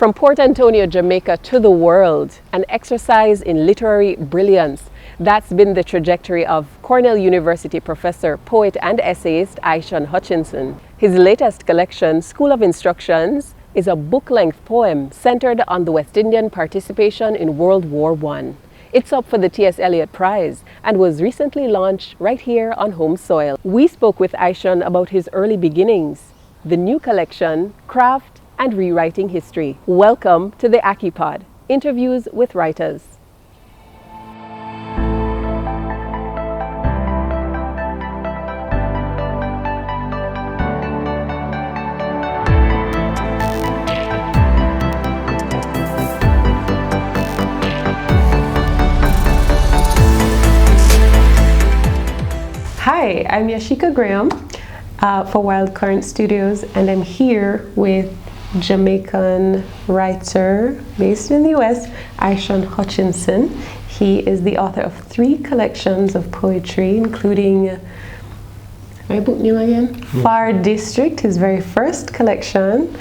From Port Antonio, Jamaica to the world, an exercise in literary brilliance. That's been the trajectory of Cornell University professor, poet and essayist Ishion Hutchinson. His latest collection, School of Instructions, is a book-length poem centered on the West Indian participation in World War I. It's up for the T.S. Eliot Prize and was recently launched right here on home soil. We spoke with Ishion about his early beginnings, the new collection, craft, and rewriting history. Welcome to the Ackee Pod, interviews with writers. Hi, I'm Yashika Graham for Wild Current Studios, and I'm here with Jamaican writer based in the US, Ishion Hutchinson. He is the author of 3 collections of poetry, including, my book name again? Far District, his very first collection,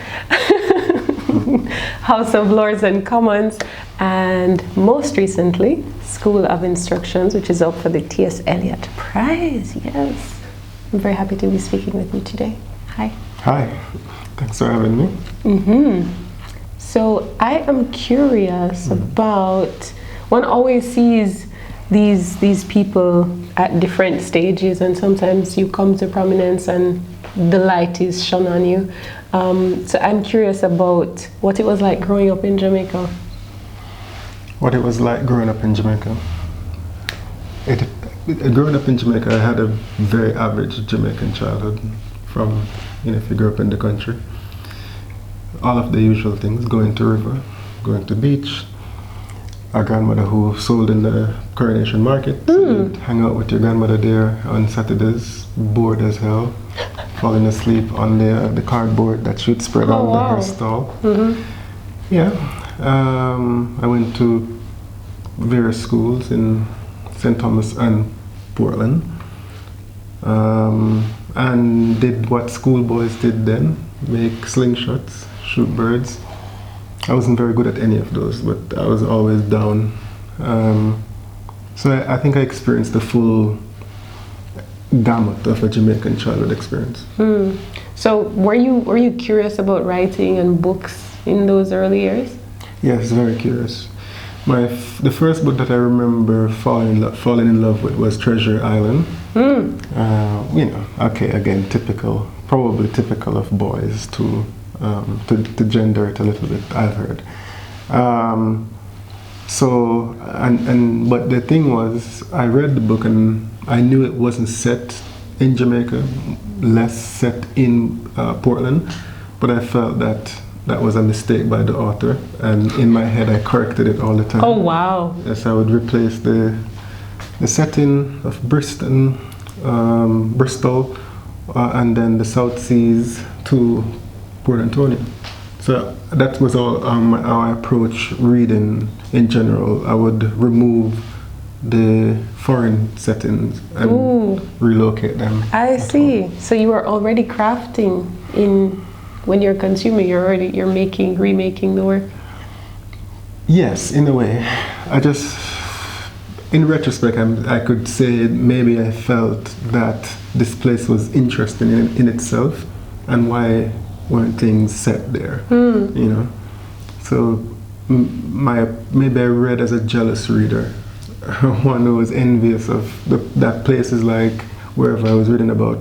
House of Lords and Commons, and most recently, School of Instructions, which is up for the T.S. Eliot Prize. Yes. I'm very happy to be speaking with you today. Hi. Hi. Thanks for having me. So I am curious about, one always sees these people at different stages, and sometimes you come to prominence and the light is shone on you. So I'm curious about what it was like growing up in Jamaica. What it was like growing up in Jamaica? Growing up in Jamaica, I had a very average Jamaican childhood. From, if you grew up in the country, all of the usual things: going to river, going to beach, a grandmother who sold in the Coronation Market, so you'd hang out with your grandmother there on Saturdays, bored as hell, falling asleep on the cardboard that she'd spread on her stall. Yeah, I went to various schools in St. Thomas and Portland. And did what schoolboys did then, make slingshots, shoot birds. I wasn't very good at any of those, but I was always down. So I think I experienced the full gamut of a Jamaican childhood experience. So were you curious about writing and books in those early years? Yes, very curious. The first book that I remember falling in love with was Treasure Island. Okay, again, probably typical of boys to gender it a little bit, I've heard. But the thing was, I read the book and I knew it wasn't set in Jamaica, less set in Portland, but I felt that was a mistake by the author, and in my head I corrected it all the time. Oh wow! Yes, I would replace the setting of Bristol, and then the South Seas to Port Antonio. So that was all how I approach reading in general. I would remove the foreign settings and relocate them. I see. So you were already crafting in. When you're consuming, you're remaking the work. Yes, in a way. In retrospect, I could say maybe I felt that this place was interesting in itself, and why weren't things set there, So maybe I read as a jealous reader, one who was envious of that places like wherever I was reading about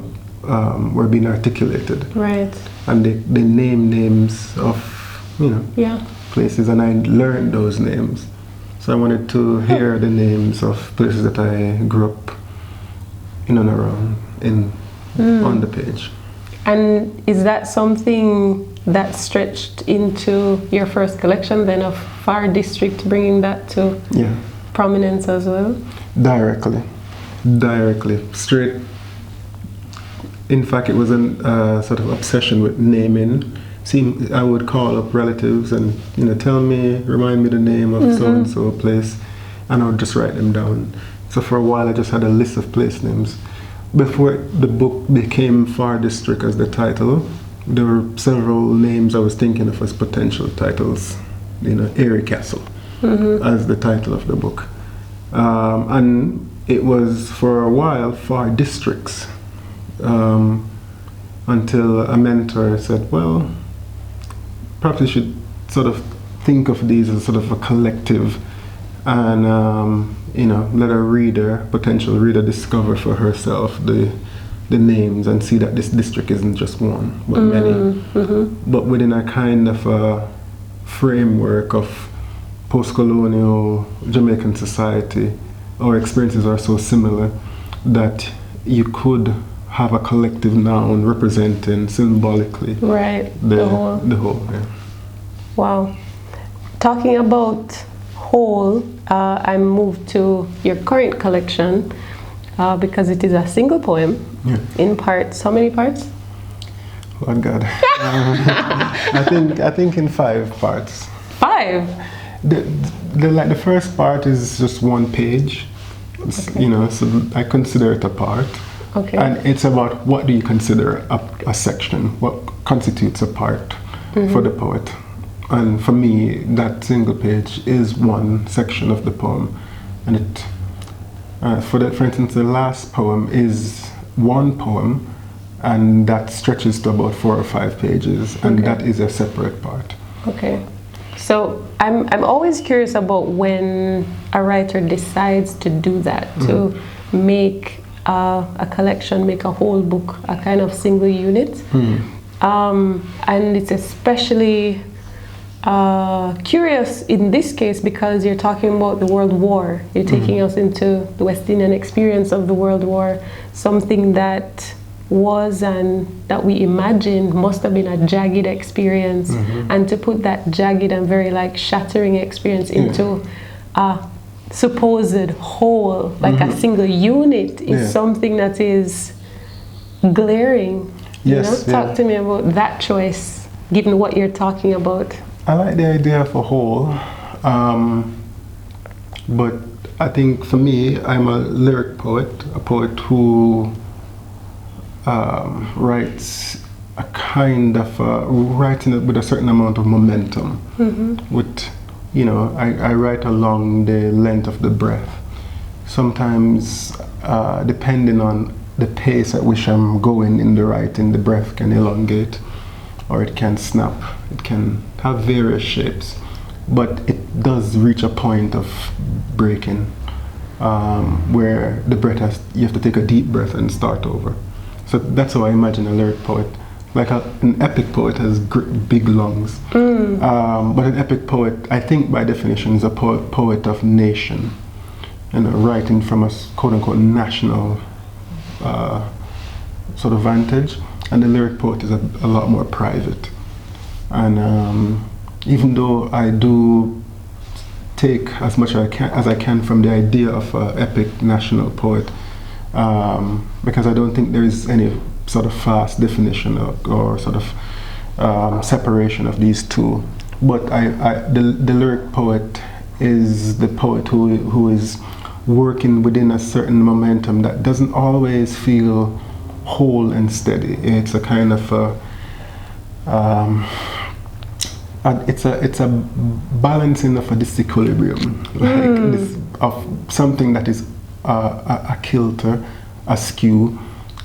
were being articulated. Right. And they name names of, places, and I learned those names. So I wanted to hear the names of places that I grew up in and around on the page. And is that something that stretched into your first collection then of Far District, bringing that to prominence as well? Directly, straight. In fact, it was a sort of obsession with naming. I would call up relatives and remind me the name of so and so place, and I would just write them down. So for a while, I just had a list of place names. Before the book became Far District as the title, there were several names I was thinking of as potential titles. Airy Castle as the title of the book. And it was for a while 4 districts until a mentor said, well, perhaps you should sort of think of these as sort of a collective and, let a potential reader discover for herself the names and see that this district isn't just one, but many. But within a kind of a framework of post-colonial Jamaican society, our experiences are so similar that you could have a collective noun representing symbolically the whole. Yeah. Wow. Talking about whole, I moved to your current collection because it is a single poem in parts. How many parts? Lord God. I think in 5 parts. 5? The first part is just 1 page. So I consider it a part. Okay. And it's about what do you consider a section, what constitutes a part for the poet. And for me, that single page is 1 section of the poem. And it, for instance, the last poem is 1 poem, and that stretches to about 4 or 5 pages, and that is a separate part. Okay. So I'm always curious about when a writer decides to do that, to make a collection, make a whole book, a kind of single unit. And it's especially curious in this case because you're talking about the World War. You're taking us into the West Indian experience of the World War, something that was and that we imagine must have been a jagged experience, and to put that jagged and very shattering experience into a supposed whole, like a single unit, is something that is glaring. Talk to me about that choice, given what you're talking about. I like the idea of a whole, but I think for me, I'm a lyric poet, a poet who writes a kind of writing it with a certain amount of momentum. With I write along the length of the breath. Sometimes, depending on the pace at which I'm going in the writing, the breath can elongate, or it can snap. It can have various shapes, but it does reach a point of breaking, where the breath you have to take a deep breath and start over. So that's how I imagine a lyric poet. Like an epic poet has big lungs. But an epic poet, I think by definition, is a poet of nation. Writing from a quote-unquote national sort of vantage. And the lyric poet is a lot more private. And even though I do take as much as I can from the idea of an epic national poet, because I don't think there is any sort of fast definition or sort of separation of these two. But the lyric poet is the poet who is working within a certain momentum that doesn't always feel whole and steady. It's a kind of it's a balancing of a disequilibrium, of something that is a kilter, askew,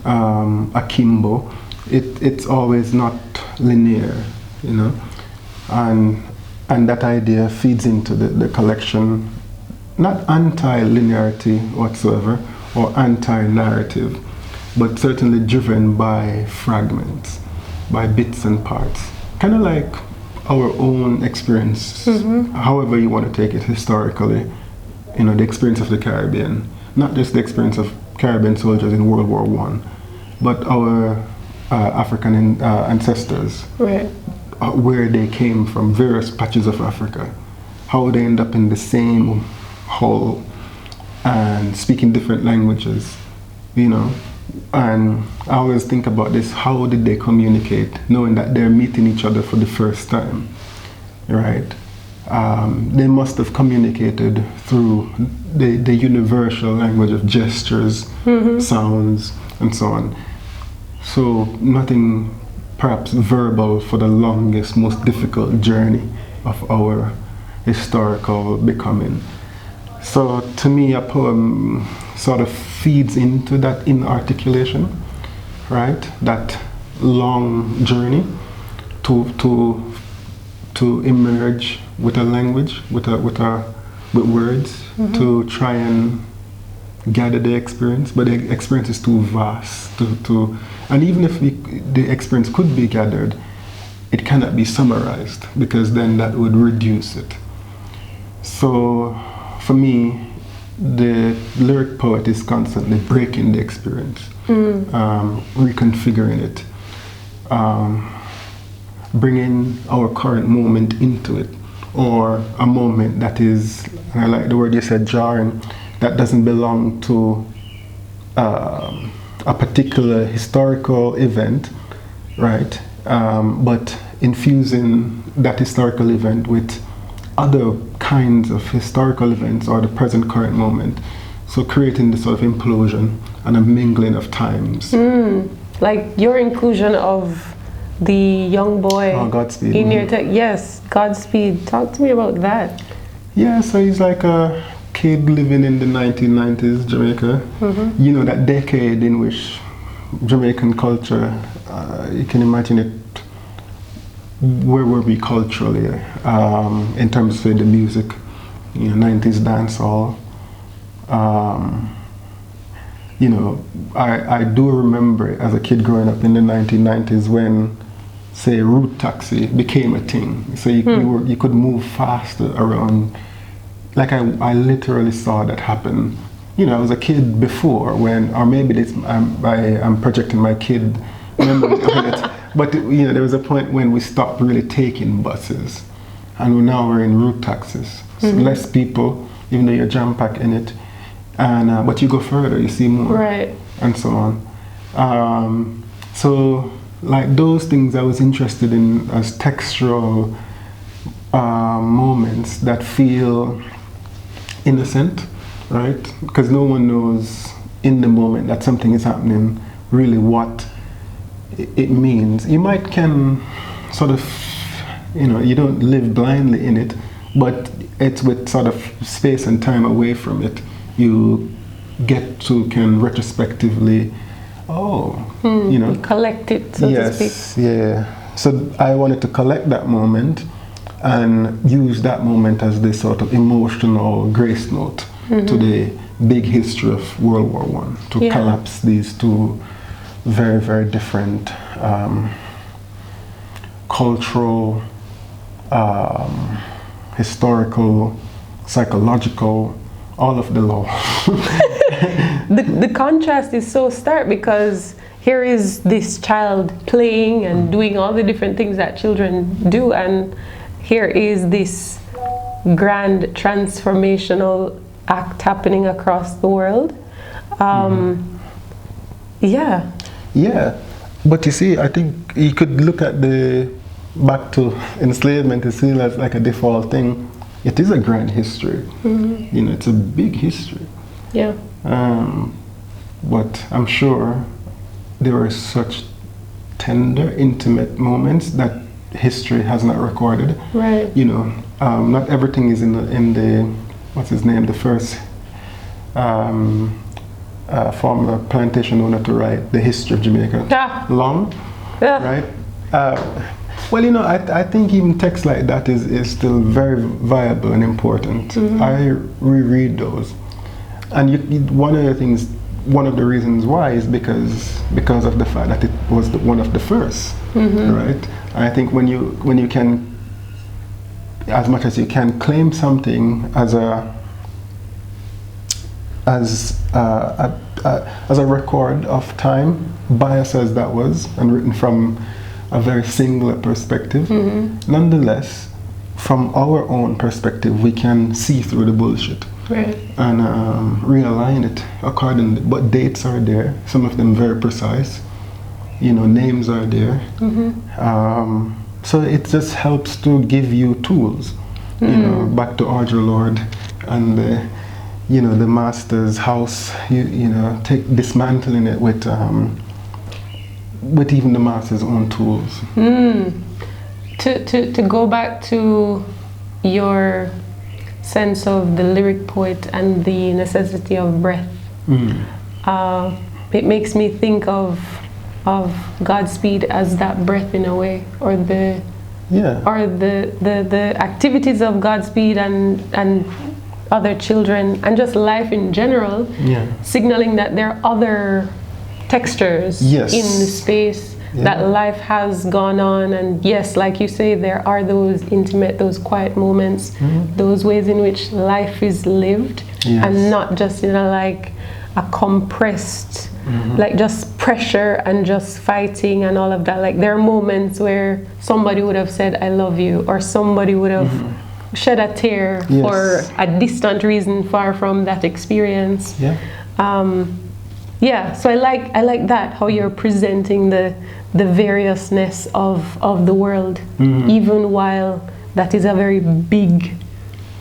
akimbo. It's always not linear, and that idea feeds into the collection, not anti-linearity whatsoever or anti-narrative, but certainly driven by fragments, by bits and parts, kind of like our own experience, however you want to take it historically, the experience of the Caribbean, not just the experience of Caribbean soldiers in World War I, but our African ancestors, where they came from, various patches of Africa, how they end up in the same hall and speaking different languages, And I always think about this: how did they communicate, knowing that they're meeting each other for the first time, right? They must have communicated through the universal language of gestures, sounds, and so on. So nothing perhaps verbal for the longest, most difficult journey of our historical becoming. So to me, a poem sort of feeds into that inarticulation, right? That long journey to emerge with a language, with words, to try and gather the experience, but the experience is too vast and even if the experience could be gathered, it cannot be summarized, because then that would reduce it. So for me, the lyric poet is constantly breaking the experience, reconfiguring it, bringing our current moment into it, or a moment that is, and I like the word you said, jarring, that doesn't belong to a particular historical event, right? But infusing that historical event with other kinds of historical events or the present current moment. So creating this sort of implosion and a mingling of times. Like your inclusion of the young boy Godspeed. in your text. Yes, Godspeed. Talk to me about that. Yeah, so he's like a kid living in the 1990s Jamaica. You know, that decade in which Jamaican culture, you can imagine it, where were we culturally, in terms of the music, you know, 90s dancehall. You know, I do remember as a kid growing up in the 1990s when, say, route taxi became a thing. So you could move faster around. Like I literally saw that happen. You know, I was a kid before when, or maybe this, I'm projecting my kid memory of it. But you know, there was a point when we stopped really taking buses, and now we're in route taxis. So less people, even though you're jam-packed in it, and but you go further, you see more, right, and so on. So like those things I was interested in as textural moments that feel innocent, right? Because no one knows in the moment that something is happening really what it means. You might can sort of, you know, you don't live blindly in it, but it's with sort of space and time away from it, you get to can retrospectively, you know, collect it, so to speak. Yeah. So I wanted to collect that moment and use that moment as this sort of emotional grace note to the big history of World War I, to collapse these two very, very different cultural, historical, psychological, all of the law. The contrast is so stark, because here is this child playing and doing all the different things that children do, and here is this grand transformational act happening across the world. Yeah, but you see, I think you could look at back to enslavement is seen as like a default thing. It is a grand history. You know, it's a big history. Yeah. But I'm sure there were such tender, intimate moments that history has not recorded. Right. You know, not everything is in the what's his name, the first former plantation owner to write the history of Jamaica. Long, right? Well, you know, I think even text like that is still very viable and important. I reread those, and one of the reasons why is because of the fact that it was one of the first, right? I think when you can, as much as you can, claim something as a record of time, biased as that was, and written from a very singular perspective, nonetheless, from our own perspective, we can see through the bullshit, right, and realign it accordingly. But dates are there, some of them very precise. You know, names are there. So it just helps to give you tools. You know, back to Audre Lorde and the master's house. You know, dismantling it with with even the master's own tools. To go back to your sense of the lyric poet and the necessity of breath, it makes me think of Godspeed as that breath in a way, or the activities of Godspeed and other children and just life in general, signaling that there are other textures in the space that life has gone on. And yes, like you say, there are those intimate, those quiet moments, those ways in which life is lived, and not just in a compressed, like just pressure and just fighting and all of that. Like there are moments where somebody would have said I love you, or somebody would have shed a tear for a distant reason far from that experience. So I like that, how you're presenting the variousness of the world, even while that is a very big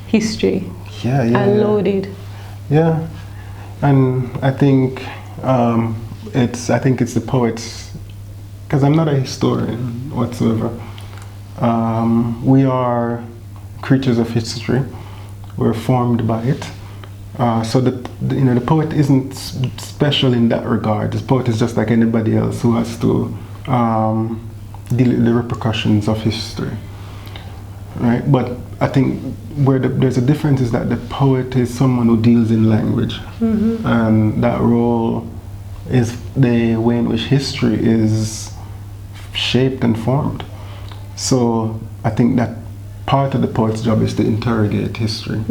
history and loaded. And I think it's the poets, because I'm not a historian whatsoever. We are creatures of history. We're formed by it. So the poet isn't special in that regard. The poet is just like anybody else who has to deal with the repercussions of history, right? But I think where there's a difference is that the poet is someone who deals in language, and that role is the way in which history is shaped and formed. So I think that part of the poet's job is to interrogate history.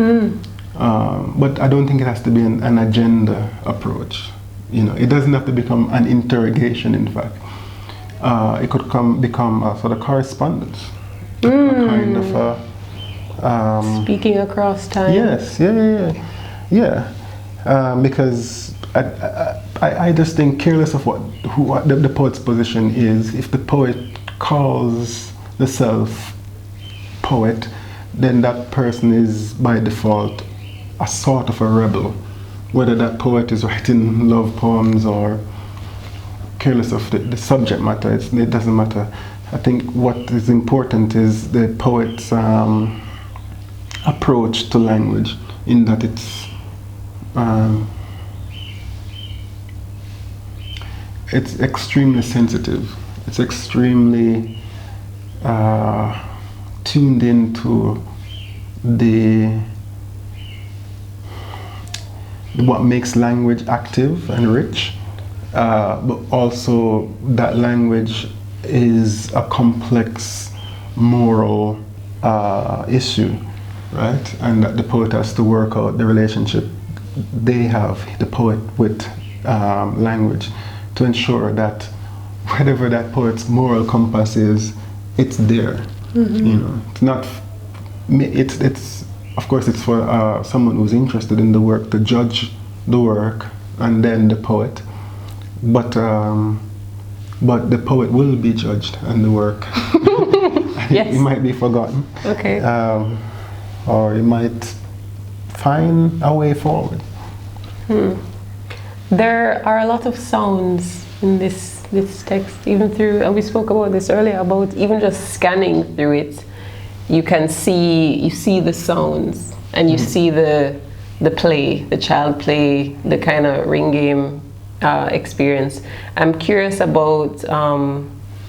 But I don't think it has to be an agenda approach. It doesn't have to become an interrogation, in fact. It could become a sort of correspondence, a kind of speaking across time. Yes, because I just think, careless of what the poet's position is, if the poet calls the self poet, then that person is by default a sort of a rebel, whether that poet is writing love poems or careless of the subject matter. It doesn't matter. I think what is important is the poet's approach to language, in that it's extremely sensitive. It's extremely tuned into what makes language active and rich, but also that language is a complex moral issue, right? And that the poet has to work out the relationship they have, the poet, with language, to ensure that whatever that poet's moral compass is, it's there. It's not. It's of course it's for someone who's interested in the work to judge the work, and then the poet. But the poet will be judged, and the work it might be forgotten. Okay. Or you might find a way forward. There are a lot of sounds in this text, even through, and we spoke about this earlier, about even just scanning through it, you see the sounds, and you see the play, the child play, the kind of ring game experience. I'm curious about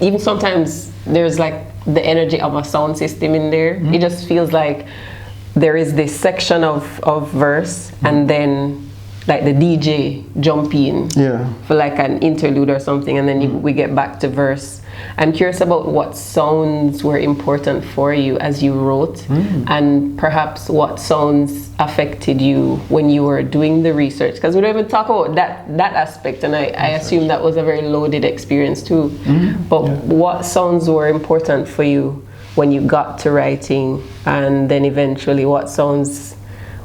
even sometimes there's like the energy of a sound system in there. It just feels like there is this section of verse, and then like the DJ jump in for like an interlude or something, and then we get back to verse. I'm curious about what sounds were important for you as you wrote, and perhaps what sounds affected you when you were doing the research, because we don't even talk about that aspect, and I assume that was a very loaded experience too. But what sounds were important for you when you got to writing, and then eventually what sounds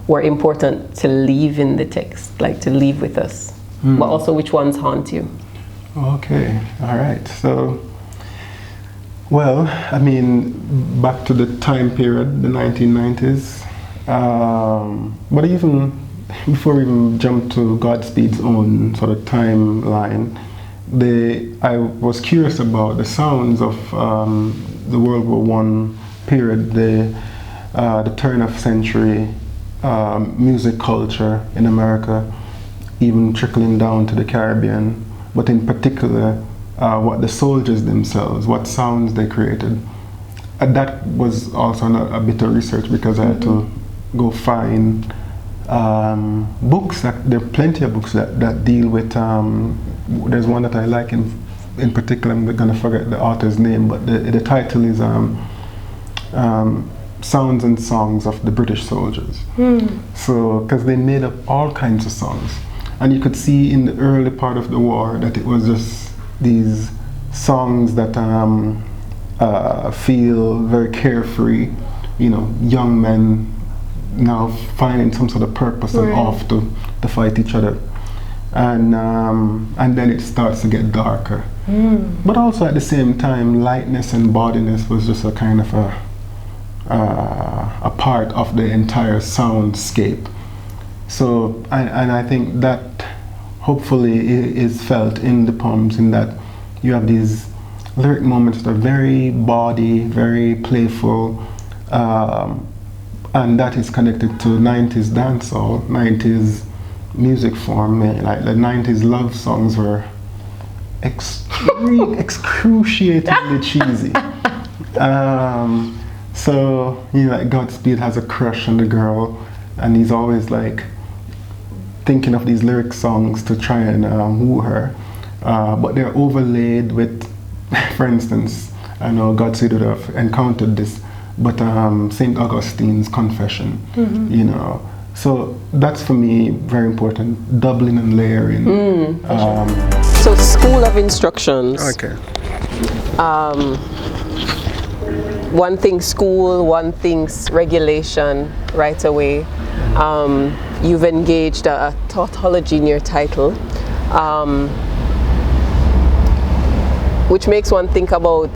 were important to leave in the text, like to leave with us, but also which ones haunt you? Okay, all right. So, well, I mean, back to the time period, the 1990s, but even before we even jump to Godspeed's own sort of timeline, I was curious about the sounds of the World War I period, the turn of century music culture in America, even trickling down to the Caribbean, but in particular what the soldiers themselves, what sounds they created. That was also a bit of research because I had to go find books. There are plenty of books that deal with, there's one that I like in particular, I'm going to forget the author's name, but the title is Sounds and Songs of the British Soldiers. So, because they made up all kinds of songs. And you could see in the early part of the war that it was just these songs that feel very carefree, young men now finding some sort of purpose and off to fight each other. And then it starts to get darker. But also at the same time, lightness and bodiness was just a kind of a part of the entire soundscape. So, and I think that hopefully is felt in the poems, in that you have these lyric moments that are very bawdy, very playful, and that is connected to 90s dancehall, 90s music form. Like the 90s love songs were excruciatingly cheesy. So, like Godspeed has a crush on the girl, and he's always like thinking of these lyric songs to try and woo her, but they're overlaid with, for instance, I know Godspeed would have encountered this, but St. Augustine's Confession, So that's for me very important, doubling and layering. So school of instructions. Okay. One thing school, one thing's regulation right away. You've engaged a tautology in your title, which makes one think about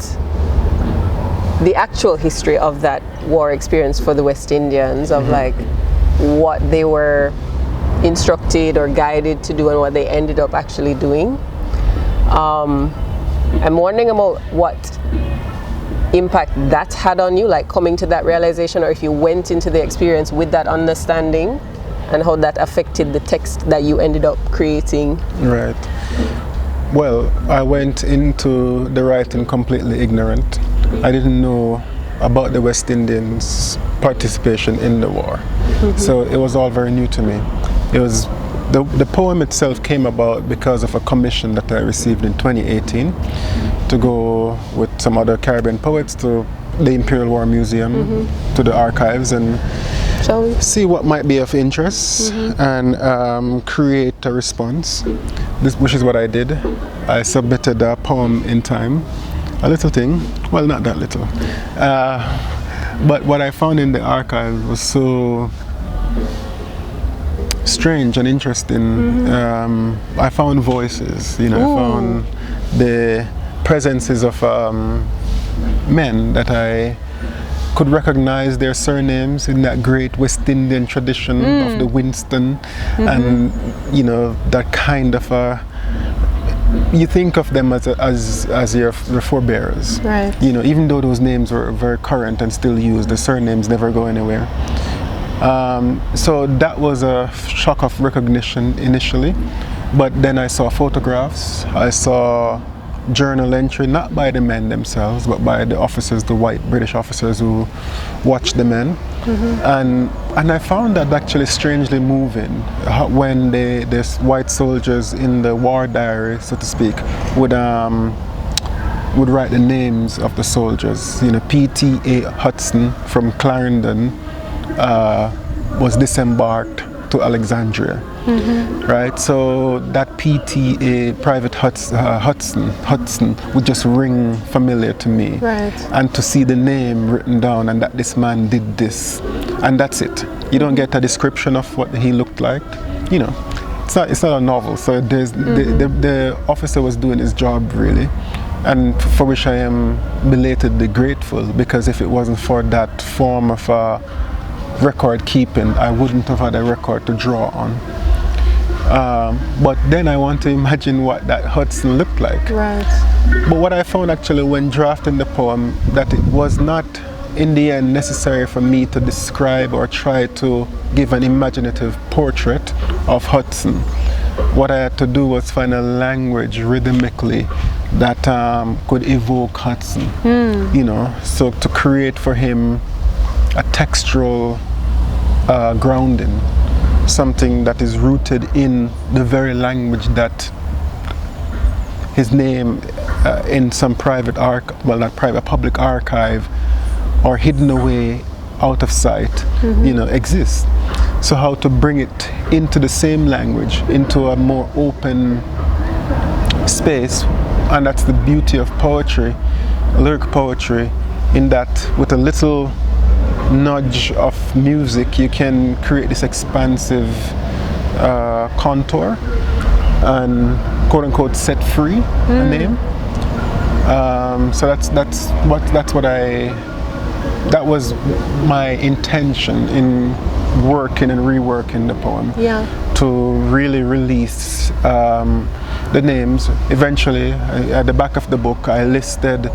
the actual history of that war experience for the West Indians, of like what they were instructed or guided to do and what they ended up actually doing. I'm wondering about what impact that had on you, like coming to that realization, or if you went into the experience with that understanding and how that affected the text that you ended up creating. Right. Well, I went into the writing completely ignorant. I didn't know about the West Indians' participation in the war. So it was all very new to me. It was the poem itself came about because of a commission that I received in 2018 to go with some other Caribbean poets to the Imperial War Museum, to the archives, and see what might be of interest and create a response, which is what I did. I submitted a poem in time, a little thing, well, not that little, but what I found in the archive was so strange and interesting. I found voices, I found the presences of men that I could recognize their surnames in that great West Indian tradition of the Winston, and that kind of you think of them as your forebearers, right? Even though those names were very current and still used, the surnames never go anywhere. So that was a shock of recognition initially, but then I saw photographs, I saw journal entry, not by the men themselves, but by the officers, the white British officers who watched the men. And I found that actually strangely moving, when the white soldiers in the war diary, so to speak, would write the names of the soldiers. P.T.A. Hudson from Clarendon was disembarked to Alexandria, right? So that P.T.A. Private Hudson would just ring familiar to me, right? And to see the name written down and that this man did this, and that's it. You don't get a description of what he looked like. It's not a novel. So there's the officer was doing his job really, and for which I am belatedly grateful, because if it wasn't for that form of record keeping, I wouldn't have had a record to draw on. But then I want to imagine what that Hudson looked like. Right. But what I found actually when drafting the poem, that it was not in the end necessary for me to describe or try to give an imaginative portrait of Hudson. What I had to do was find a language rhythmically that could evoke Hudson, you know, so to create for him a textural grounding, something that is rooted in the very language that his name in some private public archive or hidden away out of sight, you know, exists. So how to bring it into the same language, into a more open space, and that's the beauty of poetry, lyric poetry, in that with a little nudge of music you can create this expansive contour and quote unquote set free a name. So that was my intention in working and reworking the poem. Yeah. To really release the names. Eventually, at the back of the book, I listed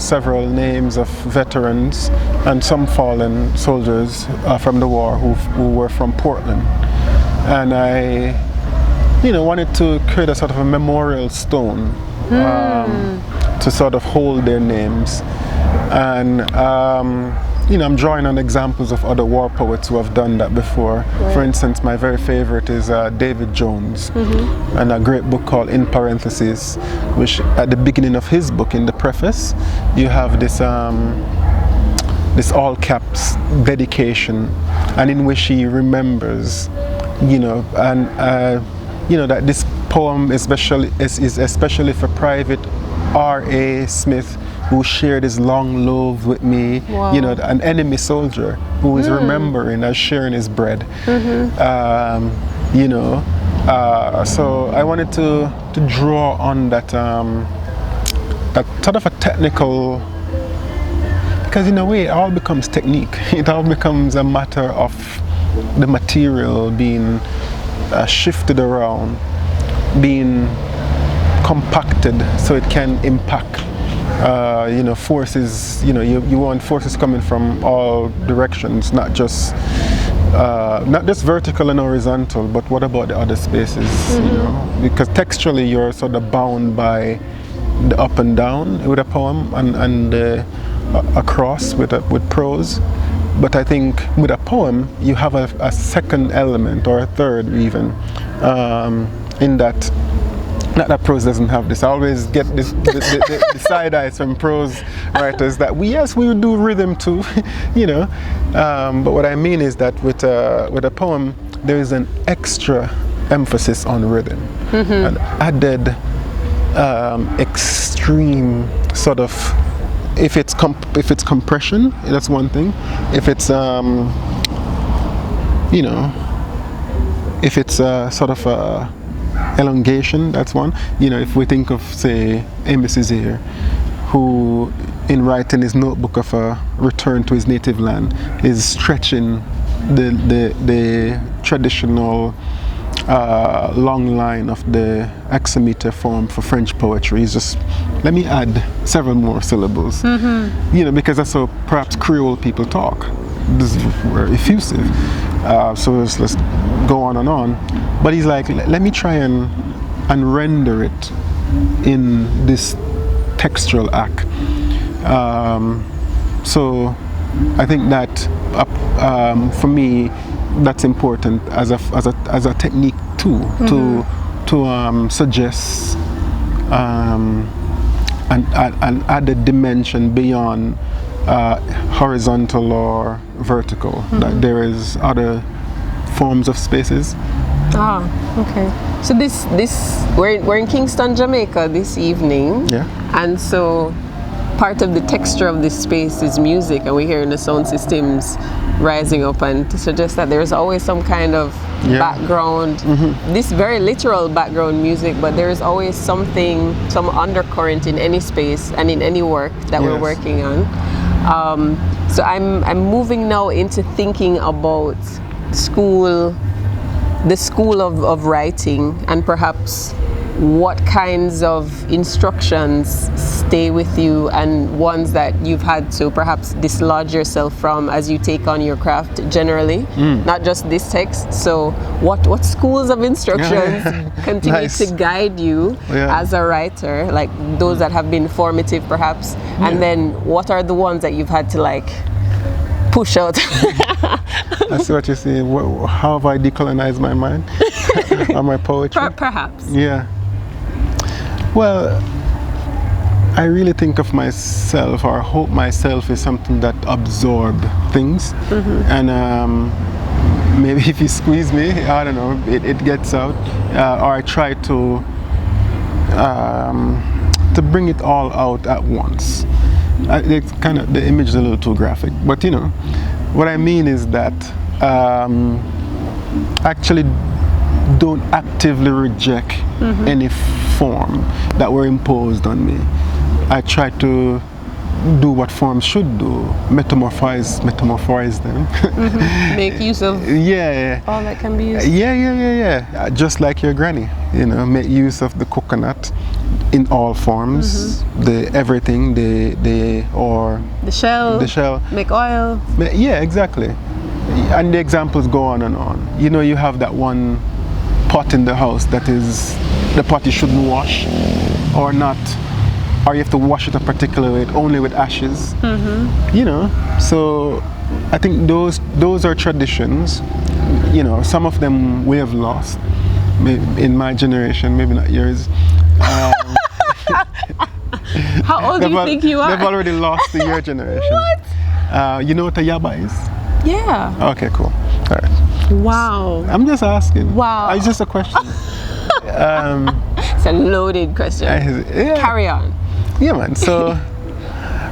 several names of veterans and some fallen soldiers from the war who were from Portland. And I, you know, wanted to create a sort of a memorial stone to sort of hold their names. And you know, I'm drawing on examples of other war poets who have done that before. Right. For instance, my very favorite is David Jones, and a great book called In Parentheses, which at the beginning of his book, in the preface, you have this this all caps dedication, and in which he remembers, you know, and you know, that this poem is especially for Private R.A. Smith, who shared his long loaf with me. Wow. You know, an enemy soldier who is remembering as sharing his bread. You know, so I wanted to draw on that that sort of a technical, because in a way it all becomes technique. It all becomes a matter of the material being shifted around, being compacted so it can impact. You know, forces, you know, you want forces coming from all directions, not just vertical and horizontal, but what about the other spaces, you know? Because textually you're sort of bound by the up and down with a poem and across with prose. But I think with a poem you have a second element, or a third even, in that. Not that prose doesn't have this. I always get this the side eyes from prose writers that we do rhythm too, you know. But what I mean is that with a poem there is an extra emphasis on rhythm, an added extreme sort of. If it's compression, that's one thing. If it's you know, if it's sort of a elongation, that's one. You know, if we think of, say, Aimé Césaire, who in writing his notebook of a return to his native land is stretching the traditional long line of the hexameter form for French poetry. He's just, let me add several more syllables. You know, because that's how perhaps Creole people talk. This is very effusive. So let's go on and on. But he's like, let me try and render it in this textural act. So I think that for me, that's important as a technique too, to suggest an added dimension beyond horizontal or vertical. That there is other forms of spaces. Ah, okay. So we're in Kingston, Jamaica this evening. Yeah. And so part of the texture of this space is music, and we're hearing the sound systems rising up, and to suggest that there's always some kind of background, this very literal background music, but there's always something, some undercurrent in any space and in any work that we're working on. So I'm moving now into thinking about school the school of writing, and perhaps what kinds of instructions stay with you and ones that you've had to perhaps dislodge yourself from as you take on your craft generally, not just this text. So what schools of instructions continue Nice. to guide you as a writer, like those that have been formative perhaps, and then what are the ones that you've had to like push out? I see what you're saying. How have I decolonized my mind or my poetry? Perhaps. Yeah. Well, I really think of myself, or hope myself is something that absorbs things, and maybe if you squeeze me, I don't know, it gets out, or I try to bring it all out at once. It's kind of, the image is a little too graphic, but you know, what I mean is that actually don't actively reject any form that were imposed on me. I try to do what forms should do, metamorphose them. Make use of all that can be used. Yeah. Just like your granny, you know, make use of the coconut in all forms, the everything, the shell, make oil. Yeah, exactly. And the examples go on and on. You know, you have that one pot in the house that is the pot you shouldn't wash, or not, or you have to wash it a particular way, only with ashes. You know, so I think those are traditions. You know, some of them we have lost. In my generation, maybe not yours. How old do you think you are? They've already lost to your generation. What? You know what a yaba is? Yeah. Okay, cool. All right. Wow. I'm just asking. Wow. It's just a question. It's a loaded question. Carry on. Yeah, man. So,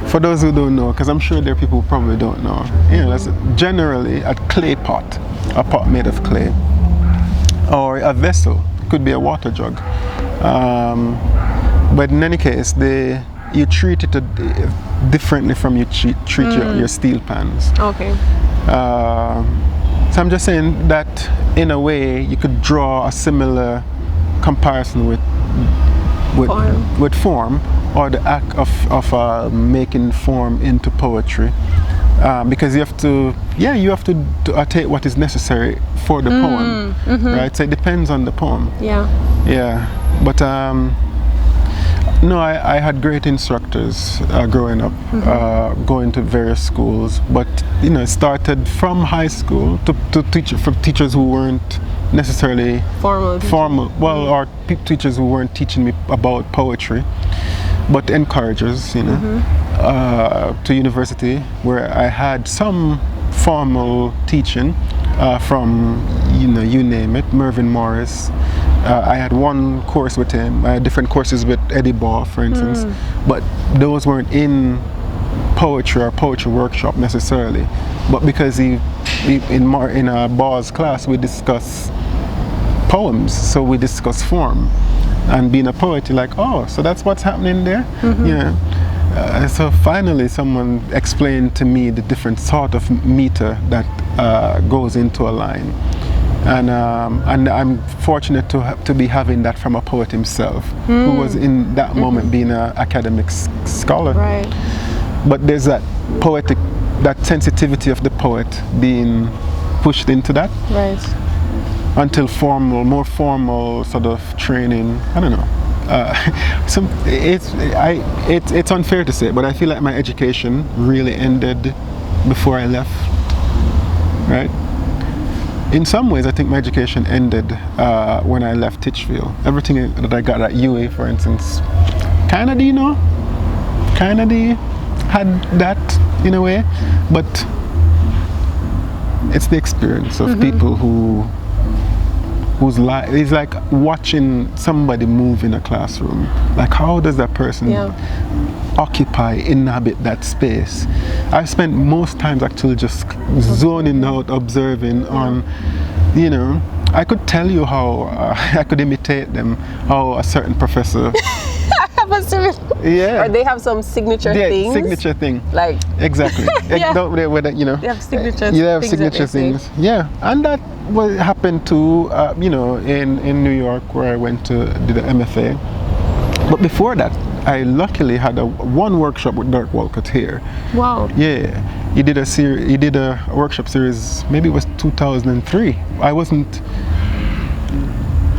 for those who don't know, because I'm sure there are people who probably don't know, you know, that's generally a clay pot, a pot made of clay, or a vessel. It could be a water jug. But in any case, you treat it differently from you treat your steel pans. Okay. So I'm just saying that in a way you could draw a similar comparison with form, or the act of making form into poetry, because you have to take what is necessary for the poem, right? So it depends on the poem. Yeah. But no, I had great instructors growing up, going to various schools. But you know, it started from high school to teachers who weren't necessarily formal. Well, or teachers who weren't teaching me about poetry, but encouragers. You know, to university where I had some formal teaching from, you know, you name it, Mervyn Morris. I had one course with him. I had different courses with Eddie Ball, for instance, but those weren't in poetry or poetry workshop necessarily. But because in Ball's class we discuss poems, so we discuss form, and being a poet, you're like, oh, so that's what's happening there. Yeah. So finally, someone explained to me the different sort of meter that goes into a line. And I'm fortunate to be having that from a poet himself, who was in that moment being an academic scholar. Right. But there's that sensitivity of the poet being pushed into that. Right. Until more formal sort of training. I don't know. It's unfair to say, but I feel like my education really ended before I left. Right. In some ways, I think my education ended when I left Titchfield. Everything that I got at UA, for instance, kind of had that in a way, but it's the experience of people whose life is like watching somebody move in a classroom. Like, how does that person inhabit that space? I've spent most times actually just zoning out, observing on, you know, I could tell you how, I could imitate them, how a certain professor a similar. Yeah. Or they have some signature things. Signature thing. Like. Exactly. Yeah. They have signature. You have things signature that they say. things. Yeah, and that happened too. In New York, where I went to do the MFA. But before that, I luckily had one workshop with Dirk Walcott here. Wow. Yeah, he did a workshop series. Maybe it was 2003.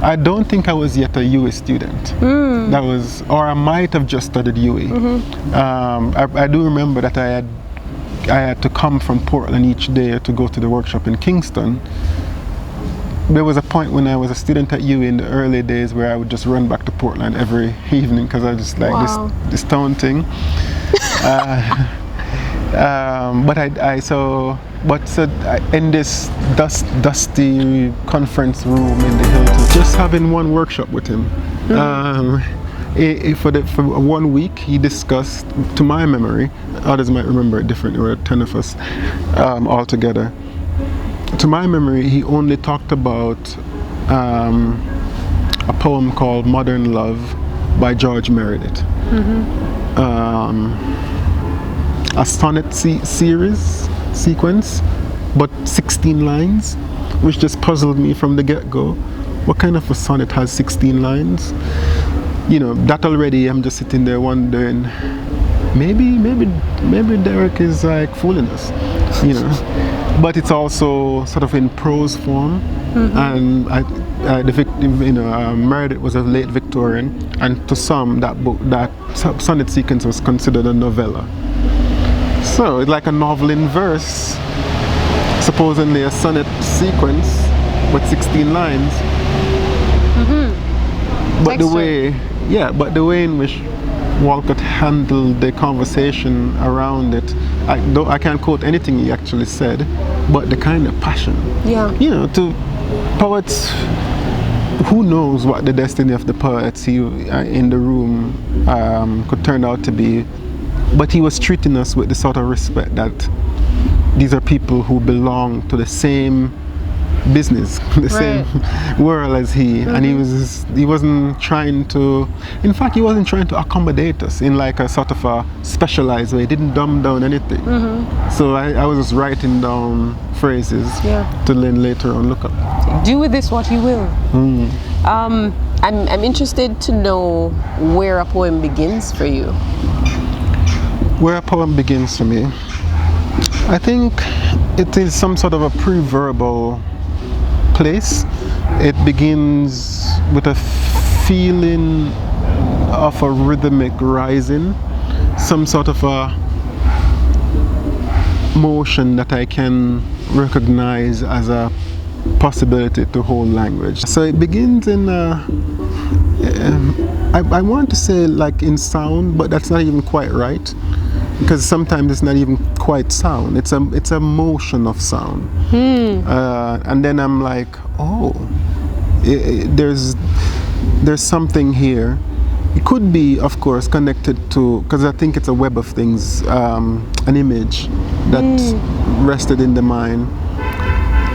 I don't think I was yet a UE student. Or I might have just studied UE. I do remember that I had to come from Portland each day to go to the workshop in Kingston. There was a point when I was a student at UE in the early days where I would just run back to Portland every evening because I just like this town thing. In this dusty conference room in the Hilton, just having one workshop with him. For 1 week, he discussed, to my memory, others might remember it differently, there were 10 of us all together. To my memory, he only talked about a poem called Modern Love by George Meredith. A sonnet sequence, but 16 lines, which just puzzled me from the get-go. What kind of a sonnet has 16 lines? That already, I'm just sitting there wondering, maybe Derek is like fooling us, But it's also sort of in prose form, and Meredith was a late Victorian, and to some that sonnet sequence was considered a novella. So it's like a novel in verse, supposedly a sonnet sequence with 16 lines. But the way in which Walcott handled the conversation around it, I can't quote anything he actually said, but the kind of passion. Yeah. To poets, who knows what the destiny of the poets in the room could turn out to be, but he was treating us with the sort of respect that these are people who belong to the same business, the same world as he, and he wasn't trying to, in fact, he wasn't trying to accommodate us in like a sort of a specialized way. He didn't dumb down anything. So I was just writing down phrases to then later on look up. Do with this what you will. I'm interested to know where a poem begins for you. Where a poem begins for me, I think it is some sort of a pre-verbal place. It begins with a feeling of a rhythmic rising, some sort of a motion that I can recognize as a possibility to hold language. So it begins in I want to say like in sound, but that's not even quite right, because sometimes it's not even quite sound. It's a motion of sound. And then I'm like, oh, there's something here. It could be, of course, connected to, because I think it's a web of things, an image that rested in the mind.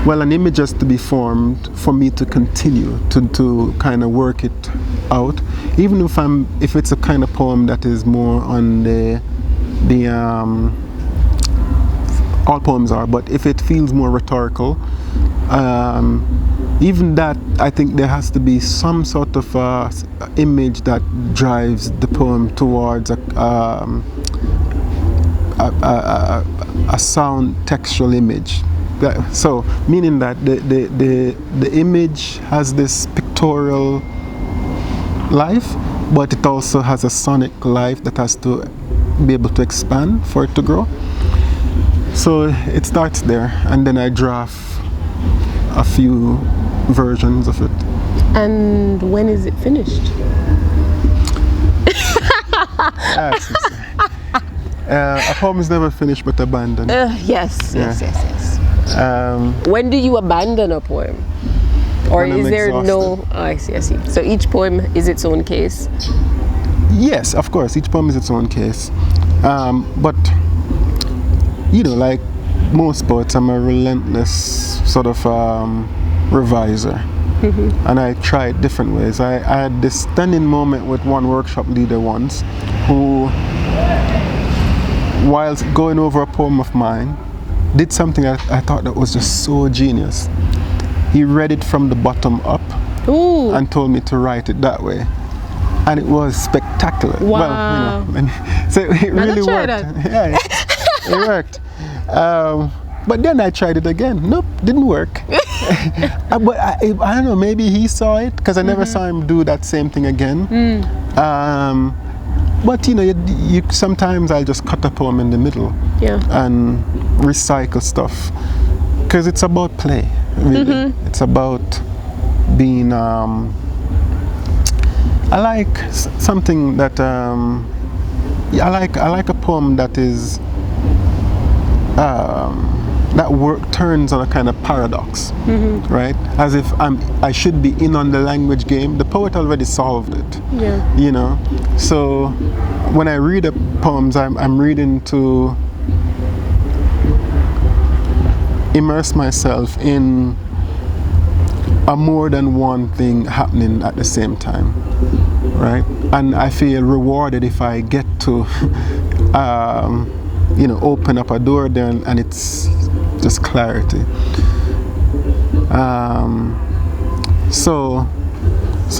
Well, an image has to be formed for me to continue to kind of work it out. Even if it's a kind of poem that is more on the all poems are, but if it feels more rhetorical, even that, I think there has to be some sort of image that drives the poem towards a sound textual image. So meaning that the image has this pictorial life, but it also has a sonic life that has to be able to expand for it to grow. So it starts there, and then I draft a few versions of it. And when is it finished? A poem is never finished but abandoned. Yes. When do you abandon a poem? Or is there no... Oh, I see. So each poem is its own case? Yes, of course, each poem is its own case. But, like most poets, I'm a relentless sort of reviser. And I tried different ways. I had this stunning moment with one workshop leader once who, whilst going over a poem of mine, did something I thought that was just so genius. He read it from the bottom up. Ooh. And told me to write it that way. And it was spectacular. Wow. Well, you know, so it really worked. Yeah, it worked. But then I tried it again. Nope, didn't work. But I don't know, maybe he saw it, because I never saw him do that same thing again. But you know, you sometimes I'll just cut a poem in the middle and recycle stuff, because it's about play, really. It's about being. I like something that I like a poem that is that work turns on a kind of paradox, right? As if I should be in on the language game. The poet already solved it, you know. So when I read the poems, I'm reading to immerse myself in a more than one thing happening at the same time, right? And I feel rewarded if I get to you know, open up a door there and it's just clarity. So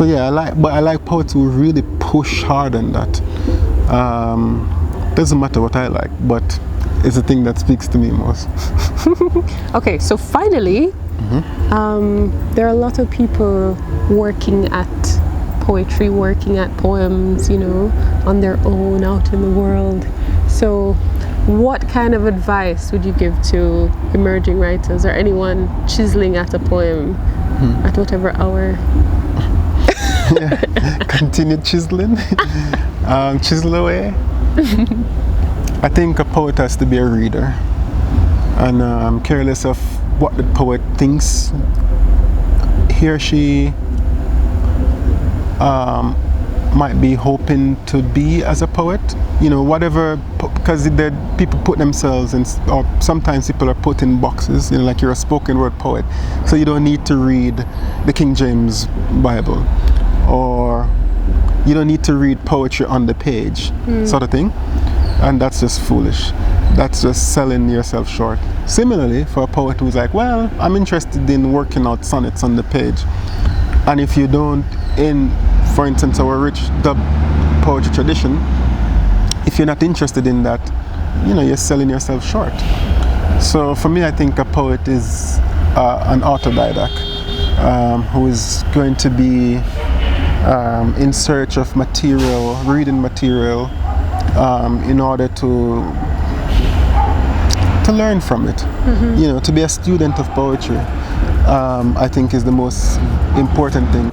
yeah, I like poets who really push hard on that. Doesn't matter what I like, but it's the thing that speaks to me most. Okay, so finally, there are a lot of people working at poetry, working at poems, you know, on their own out in the world. So what kind of advice would you give to emerging writers or anyone chiseling at a poem at whatever hour? Continue chiseling, chisel away. I think a poet has to be a reader, and I'm careless of what the poet thinks he or she might be hoping to be as a poet, you know, whatever, because people put themselves in, or sometimes people are put in boxes, you know, like you're a spoken word poet, so you don't need to read the King James Bible, or you don't need to read poetry on the page, sort of thing, and that's just foolish. That's just selling yourself short. Similarly, for a poet who's like, well, I'm interested in working out sonnets on the page, and if you don't, for instance, our rich dub poetry tradition, if you're not interested in that, you know, you're selling yourself short. So for me, I think a poet is an autodidact who is going to be in search of material, reading material, in order to learn from it. You know, to be a student of poetry, I think is the most important thing.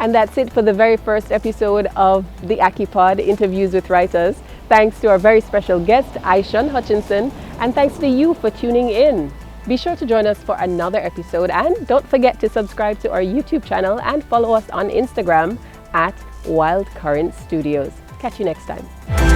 And that's it for the very first episode of the Ackee Pod, Interviews with Writers. Thanks to our very special guest, Ishion Hutchinson, and thanks to you for tuning in. Be sure to join us for another episode, and don't forget to subscribe to our YouTube channel and follow us on Instagram at wildcurrentstudios. Catch you next time.